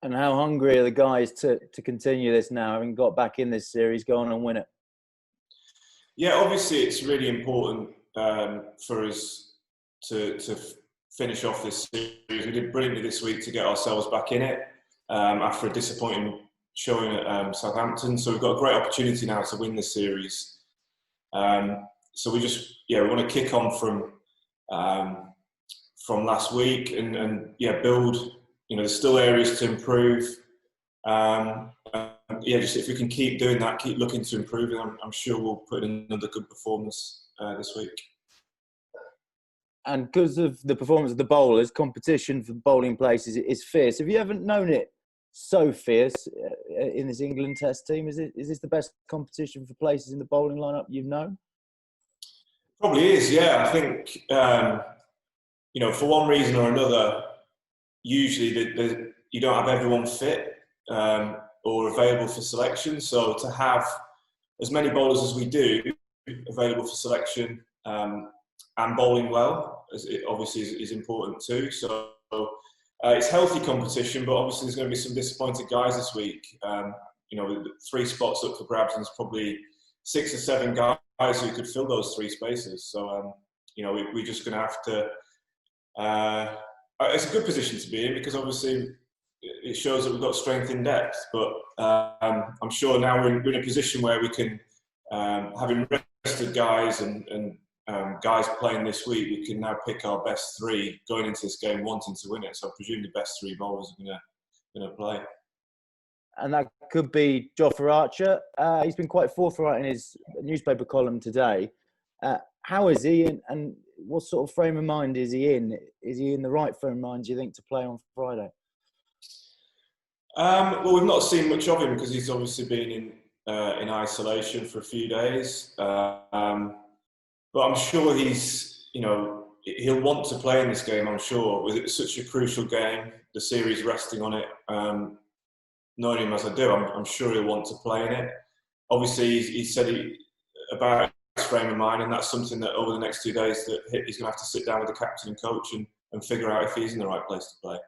And how hungry are the guys to continue this now, having got back in this series, go on and win it? Yeah, obviously it's really important for us to finish off this series. We did brilliantly this week to get ourselves back in it after a disappointing showing at Southampton. So we've got a great opportunity now to win this series. So we want to kick on from last week and build. There's still areas to improve. Just if we can keep doing that, keep looking to improve, I'm sure we'll put in another good performance this week. And because of the performance of the bowlers, competition for bowling places is fierce. Have you ever known it so fierce in this England Test team? Is this the best competition for places in the bowling lineup you've known? Probably is, yeah. I think, for one reason or another, usually you don't have everyone fit or available for selection. So to have as many bowlers as we do available for selection and bowling well, it obviously is important too. So it's healthy competition, but obviously there's going to be some disappointed guys this week. With 3 spots up for grabs, and there's probably 6 or 7 guys who could fill those 3 spaces. So, we're just going to have to... it's a good position to be in because obviously it shows that we've got strength in depth. But I'm sure now we're in a position where we can, having rested guys and guys playing this week, we can now pick our best 3 going into this game wanting to win it. So I presume the best 3 bowlers are going to play. And that could be Jofra Archer. He's been quite forthright in his newspaper column today. How is he and what sort of frame of mind is he in? Is he in the right frame of mind, do you think, to play on Friday? Well, we've not seen much of him because he's obviously been in isolation for a few days. But I'm sure he'll want to play in this game, I'm sure. With it such a crucial game, the series resting on it. Knowing him as I do, I'm sure he'll want to play in it. Obviously, he said about his frame of mind, and that's something that over the next 2 days that he's going to have to sit down with the captain and coach and figure out if he's in the right place to play.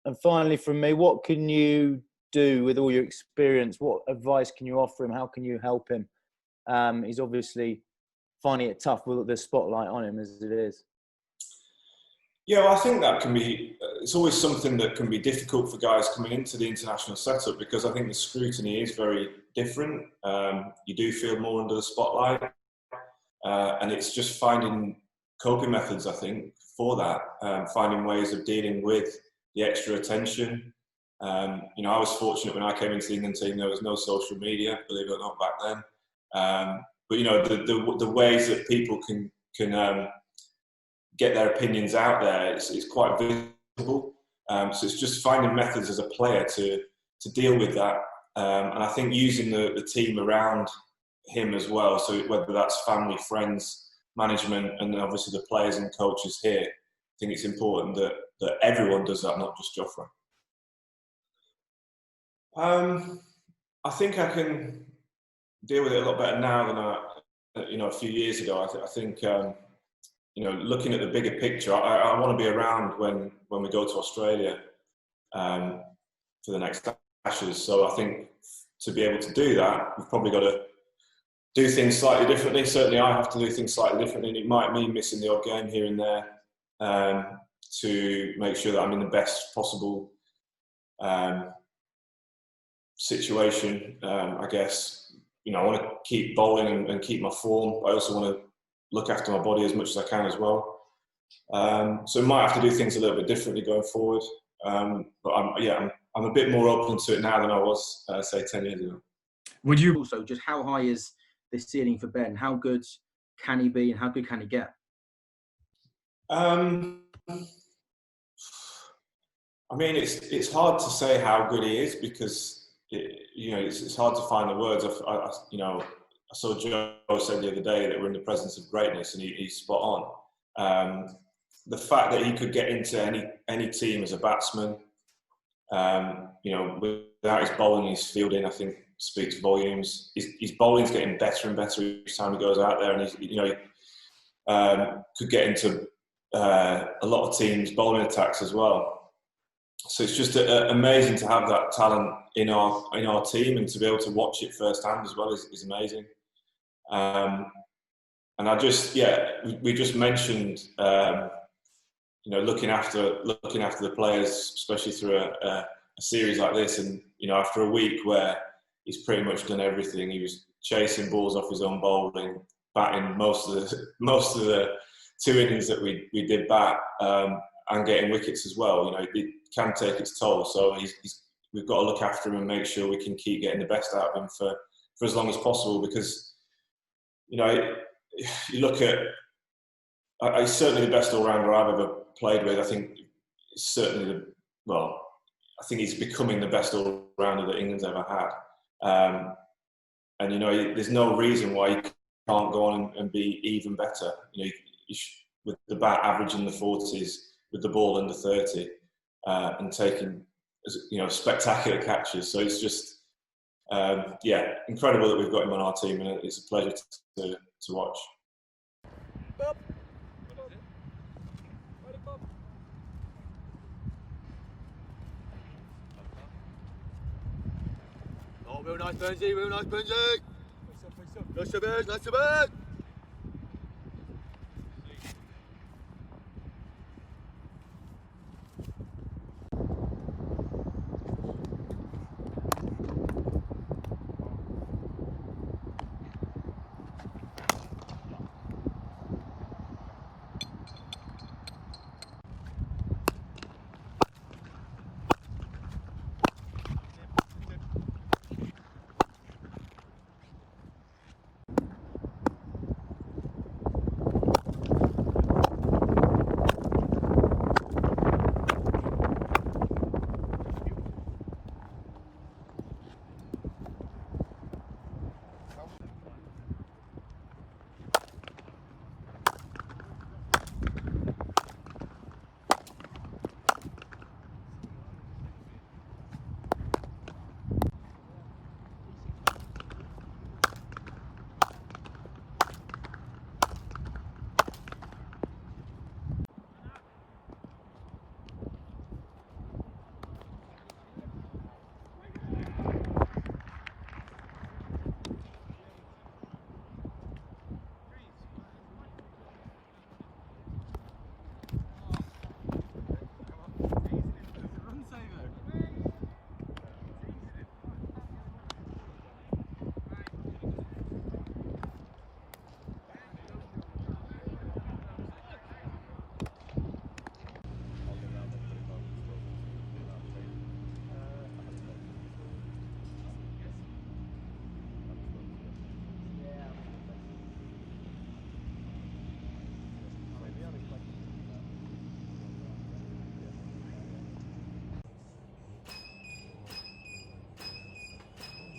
And finally, from me, what can you do with all your experience? What advice can you offer him? How can you help him? He's obviously finding it tough with the spotlight on him as it is. Yeah, well, I think that can be, it's always something that can be difficult for guys coming into the international setup because I think the scrutiny is very different. You do feel more under the spotlight. And it's just finding coping methods, I think, for that. Finding ways of dealing with the extra attention. I was fortunate when I came into the England team, there was no social media, believe it or not, back then. But the ways that people can get their opinions out there, it's quite visible. So it's just finding methods as a player to deal with that. And I think using the team around him as well, so whether that's family, friends, management, and obviously the players and coaches here, I think it's important that everyone does that, not just Jofra. I think I can deal with it a lot better now than a few years ago. I think looking at the bigger picture, I want to be around when we go to Australia for the next Ashes. So I think to be able to do that, we've probably got to do things slightly differently. Certainly I have to do things slightly differently, and it might mean missing the odd game here and there to make sure that I'm in the best possible situation. I guess, I want to keep bowling and keep my form. I also want to look after my body as much as I can as well. So I might have to do things a little bit differently going forward. But I'm a bit more open to it now than I was, say, 10 years ago. Would you also, just how high is the ceiling for Ben? How good can he be and how good can he get? It's hard to say how good he is because it's hard to find the words. I saw Joe said the other day that we're in the presence of greatness, and he's spot on. The fact that he could get into any team as a batsman, without his bowling, his fielding, I think speaks volumes. His bowling's getting better and better each time he goes out there, and he could get into a lot of teams' bowling attacks as well. So it's just amazing to have that talent in our team, and to be able to watch it firsthand as well is amazing. And we just mentioned, looking after the players, especially through a series like this. And after a week where he's pretty much done everything, he was chasing balls off his own bowling, batting most of the 2 innings that we did bat, and getting wickets as well. It can take its toll. So we've got to look after him and make sure we can keep getting the best out of him for as long as possible. Because you look at, he's certainly the best all-rounder I've ever played with. I think certainly I think he's becoming the best all-rounder that England's ever had. And there's no reason why he can't go on and be even better. With the bat averaging the 40s, with the ball under 30, and taking spectacular catches. So it's just incredible that we've got him on our team, and it's a pleasure to watch. Oh, real nice Burnsy, real nice Burnsy. Nice to bed, nice to bed.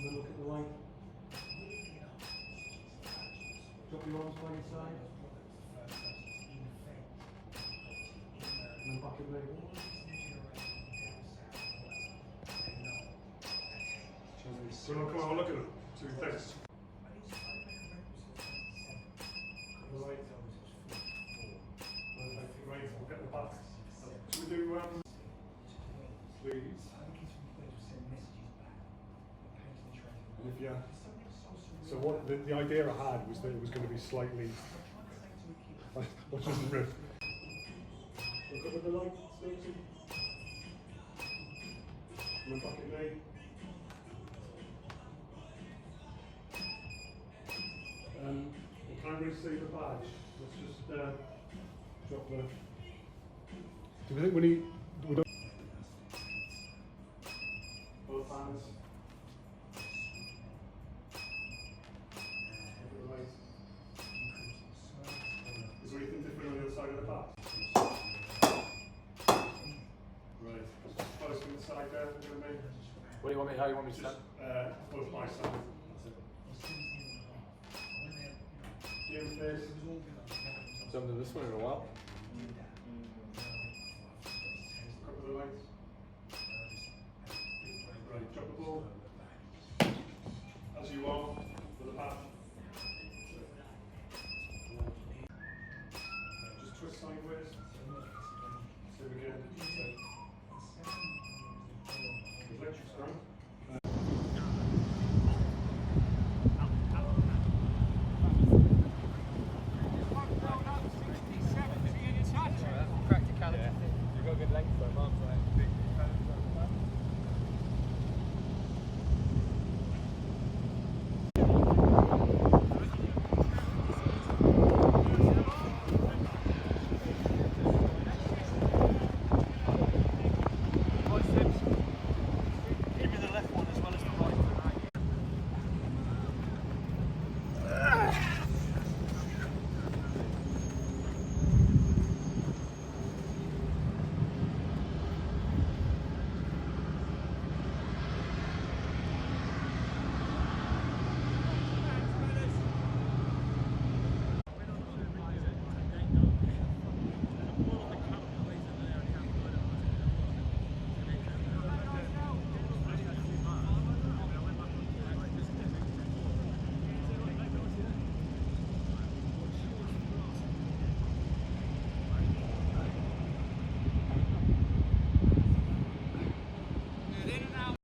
Look at the light. Drop your arms by your side. And then back it leg. Come on, look at them. Two things. Right, we'll get the back. Should we do please? Yeah. So what the idea I had was that it was going to be slightly. What's the riff? Look up at the light, Stacey. Come back at me. Can I really see the badge? Let's just drop the. Do we think we need? Both hands. Is there anything different on the other side of the back? Right. Just close to the side there, with me. What do you want me? How you want me to stand? Both my side. Face. Haven't done this one in a while. Cover the legs. Right, drop the ball. As you are, with the bat. Just twist sideways. Same again. switch, straight.